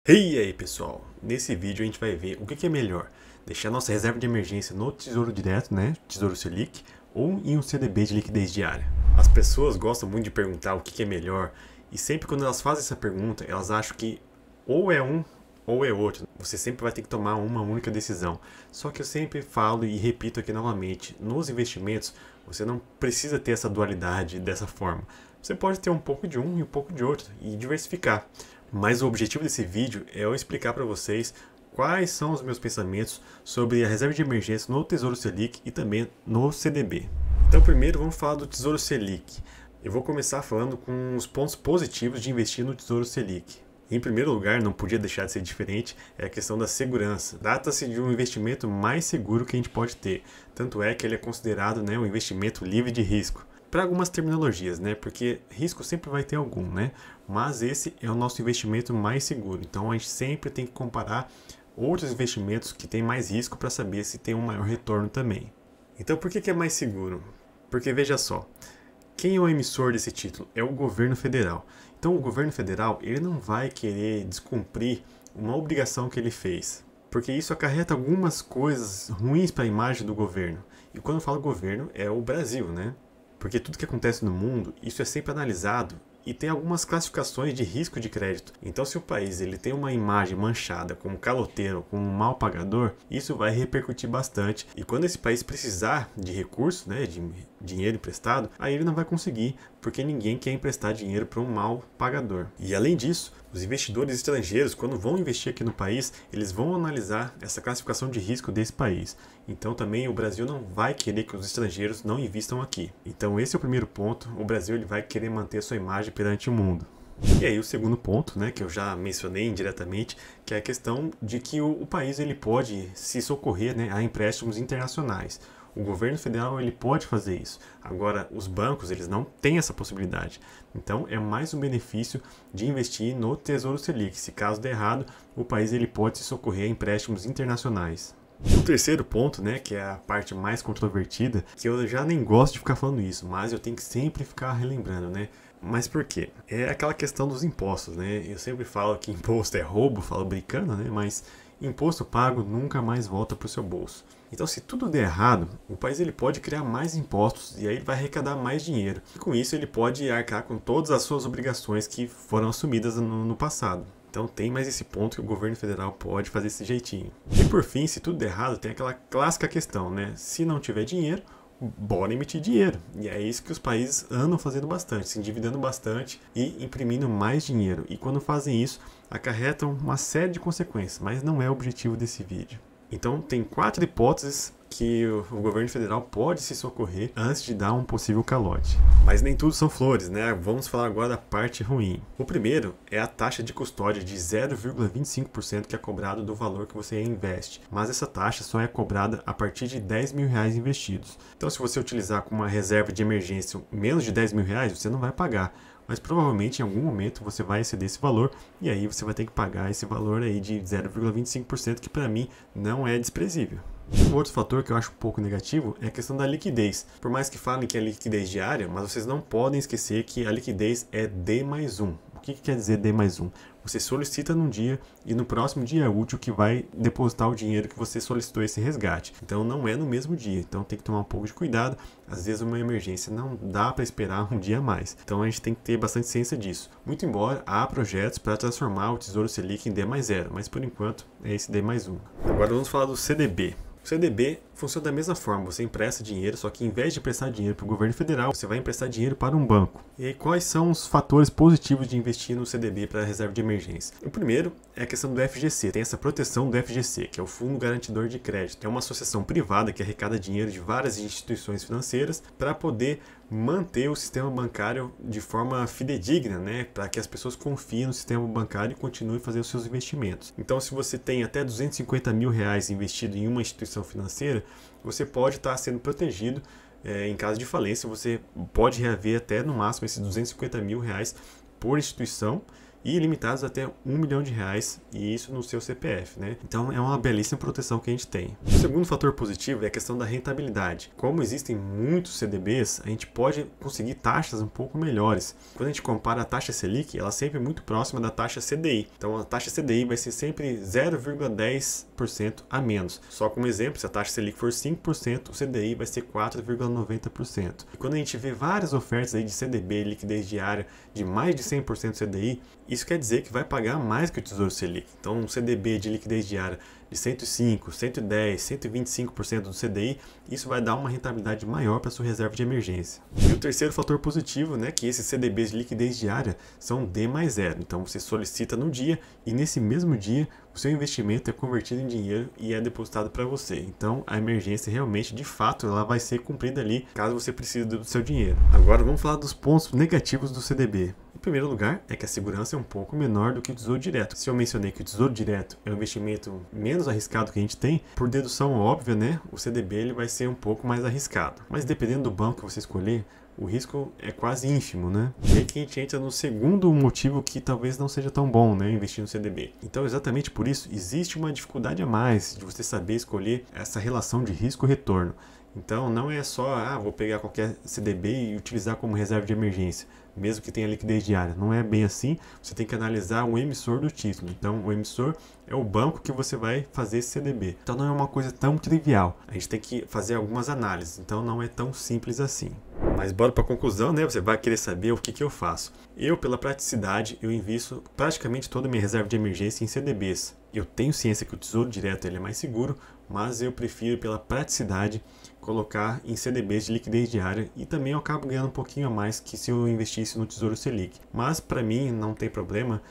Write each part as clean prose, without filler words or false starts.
E aí pessoal, nesse vídeo a gente vai ver o que é melhor, deixar nossa reserva de emergência no Tesouro Direto, né, Tesouro Selic, ou em um CDB de liquidez diária. As pessoas gostam muito de perguntar o que é melhor, e sempre quando elas fazem essa pergunta, elas acham que ou é um ou é outro. Você sempre vai ter que tomar uma única decisão. Só que eu sempre falo e repito aqui novamente, nos investimentos você não precisa ter essa dualidade dessa forma. Você pode ter um pouco de um e um pouco de outro e diversificar. Mas o objetivo desse vídeo é eu explicar para vocês quais são os meus pensamentos sobre a reserva de emergência no Tesouro Selic e também no CDB. Então primeiro vamos falar do Tesouro Selic. Eu vou começar falando com os pontos positivos de investir no Tesouro Selic. Em primeiro lugar, não podia deixar de ser diferente, é a questão da segurança. Trata-se de um investimento mais seguro que a gente pode ter. Tanto é que ele é considerado, né, um investimento livre de risco. Para algumas terminologias, né? Porque risco sempre vai ter algum, né? Mas esse é o nosso investimento mais seguro. Então a gente sempre tem que comparar outros investimentos que têm mais risco para saber se tem um maior retorno também. Então por que é mais seguro? Porque veja só, quem é o emissor desse título? É o governo federal. Então o governo federal ele não vai querer descumprir uma obrigação que ele fez, porque isso acarreta algumas coisas ruins para a imagem do governo. E quando eu falo governo, é o Brasil, né? Porque tudo que acontece no mundo, isso é sempre analisado e tem algumas classificações de risco de crédito. Então, se o país ele tem uma imagem manchada como caloteiro, como um mal pagador, isso vai repercutir bastante. E quando esse país precisar de recursos, né, de dinheiro emprestado, aí ele não vai conseguir, porque ninguém quer emprestar dinheiro para um mal pagador. E além disso, os investidores estrangeiros, quando vão investir aqui no país, eles vão analisar essa classificação de risco desse país. Então também o Brasil não vai querer que os estrangeiros não invistam aqui. Então esse é o primeiro ponto, o Brasil ele vai querer manter a sua imagem perante o mundo. E aí o segundo ponto, né, que eu já mencionei indiretamente, que é a questão de que o país ele pode se socorrer, né, a empréstimos internacionais. O governo federal ele pode fazer isso. Agora, os bancos eles não têm essa possibilidade. Então, é mais um benefício de investir no Tesouro Selic. Se caso der errado, o país ele pode se socorrer a empréstimos internacionais. O terceiro ponto, né, que é a parte mais controvertida, que eu já nem gosto de ficar falando isso, mas eu tenho que sempre ficar relembrando, né? Mas por quê? É aquela questão dos impostos, né? Eu sempre falo que imposto é roubo, falo brincando, né? Mas imposto pago nunca mais volta para o seu bolso. Então, se tudo der errado, o país ele pode criar mais impostos e aí ele vai arrecadar mais dinheiro. E com isso ele pode arcar com todas as suas obrigações que foram assumidas no passado. Então tem mais esse ponto que o governo federal pode fazer esse jeitinho. E por fim, se tudo der errado, tem aquela clássica questão, né? Se não tiver dinheiro, bora emitir dinheiro. E é isso que os países andam fazendo bastante, se endividando bastante e imprimindo mais dinheiro. E quando fazem isso, acarretam uma série de consequências, mas não é o objetivo desse vídeo. Então tem 4 hipóteses que o governo federal pode se socorrer antes de dar um possível calote. Mas nem tudo são flores, né? Vamos falar agora da parte ruim. O primeiro é a taxa de custódia de 0,25% que é cobrado do valor que você investe. Mas essa taxa só é cobrada a partir de R$10.000 investidos. Então se você utilizar como uma reserva de emergência menos de R$10.000, você não vai pagar. Mas provavelmente em algum momento você vai exceder esse valor e aí você vai ter que pagar esse valor aí de 0,25% que para mim não é desprezível. Um outro fator que eu acho um pouco negativo é a questão da liquidez. Por mais que falem que é liquidez diária, mas vocês não podem esquecer que a liquidez é D+1. O que quer dizer D+1? Você solicita num dia e no próximo dia útil que vai depositar o dinheiro que você solicitou esse resgate. Então não é no mesmo dia, então tem que tomar um pouco de cuidado. Às vezes uma emergência não dá para esperar um dia a mais. Então a gente tem que ter bastante ciência disso. Muito embora há projetos para transformar o Tesouro Selic em D+0, mas por enquanto é esse D+1. Agora vamos falar do CDB. O CDB funciona da mesma forma, você empresta dinheiro, só que em vez de emprestar dinheiro para o governo federal, você vai emprestar dinheiro para um banco. E aí, quais são os fatores positivos de investir no CDB para a reserva de emergência? O primeiro é a questão do FGC, tem essa proteção do FGC, que é o Fundo Garantidor de Crédito. É uma associação privada que arrecada dinheiro de várias instituições financeiras para poder manter o sistema bancário de forma fidedigna, né? Para que as pessoas confiem no sistema bancário e continuem fazendo os seus investimentos. Então, se você tem até R$250.000 investido em uma instituição financeira, você pode estar sendo protegido. Em caso de falência, você pode reaver até no máximo esses R$250.000 por instituição e limitados até R$1 milhão, e isso no seu CPF, né? Então é uma belíssima proteção que a gente tem. O segundo fator positivo é a questão da rentabilidade. Como existem muitos CDBs, a gente pode conseguir taxas um pouco melhores. Quando a gente compara a taxa Selic, ela é sempre muito próxima da taxa CDI. Então a taxa CDI vai ser sempre 0,10% a menos. Só como exemplo, se a taxa Selic for 5%, o CDI vai ser 4,90%. E quando a gente vê várias ofertas aí de CDB, liquidez diária, de mais de 100% CDI, isso quer dizer que vai pagar mais que o Tesouro Selic. Então um CDB de liquidez diária de 105, 110, 125% do CDI, isso vai dar uma rentabilidade maior para sua reserva de emergência. E o terceiro fator positivo, né, que esses CDBs de liquidez diária são D+0. Então você solicita no dia e nesse mesmo dia o seu investimento é convertido em dinheiro e é depositado para você. Então a emergência realmente, de fato, ela vai ser cumprida ali caso você precise do seu dinheiro. Agora vamos falar dos pontos negativos do CDB. Em primeiro lugar, é que a segurança é um pouco menor do que o Tesouro Direto. Se eu mencionei que o Tesouro Direto é um investimento menos arriscado que a gente tem, por dedução óbvia, né, o CDB ele vai ser um pouco mais arriscado. Mas dependendo do banco que você escolher, o risco é quase ínfimo, né? E aí que a gente entra no segundo motivo que talvez não seja tão bom, né, investir no CDB. Então, exatamente por isso, existe uma dificuldade a mais de você saber escolher essa relação de risco-retorno. Então, não é só, vou pegar qualquer CDB e utilizar como reserva de emergência, mesmo que tenha liquidez diária. Não é bem assim, você tem que analisar o emissor do título. Então, o emissor é o banco que você vai fazer esse CDB. Então, não é uma coisa tão trivial. A gente tem que fazer algumas análises, então não é tão simples assim. Mas bora para a conclusão, né? Você vai querer saber o que eu faço. Eu, pela praticidade, eu invisto praticamente toda a minha reserva de emergência em CDBs. Eu tenho ciência que o Tesouro Direto ele é mais seguro, mas eu prefiro, pela praticidade, colocar em CDBs de liquidez diária e também eu acabo ganhando um pouquinho a mais que se eu investisse no Tesouro Selic. Mas para mim não tem problema,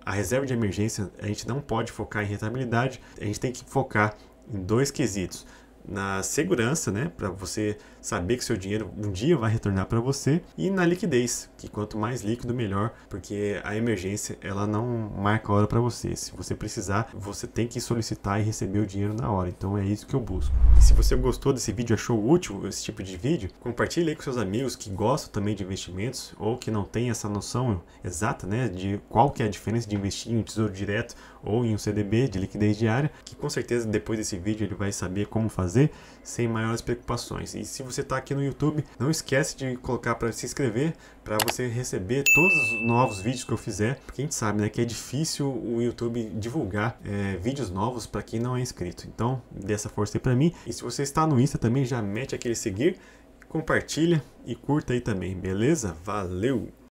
a reserva de emergência a gente não pode focar em rentabilidade, a gente tem que focar em dois quesitos. Na segurança, né, para você saber que seu dinheiro um dia vai retornar para você, e na liquidez, que quanto mais líquido melhor, porque a emergência ela não marca a hora para você. Se você precisar, você tem que solicitar e receber o dinheiro na hora. Então é isso que eu busco. E se você gostou desse vídeo, achou útil esse tipo de vídeo, compartilhe aí com seus amigos que gostam também de investimentos ou que não têm essa noção exata, né, de qual que é a diferença de investir em um Tesouro Direto ou em um CDB de liquidez diária, que com certeza depois desse vídeo ele vai saber como fazer sem maiores preocupações. E se você está aqui no YouTube, não esquece de colocar para se inscrever, para você receber todos os novos vídeos que eu fizer, porque a gente sabe, né, que é difícil o YouTube divulgar vídeos novos para quem não é inscrito. Então, dê essa força aí para mim. E se você está no Insta também, já mete aquele seguir, compartilha e curta aí também, beleza? Valeu!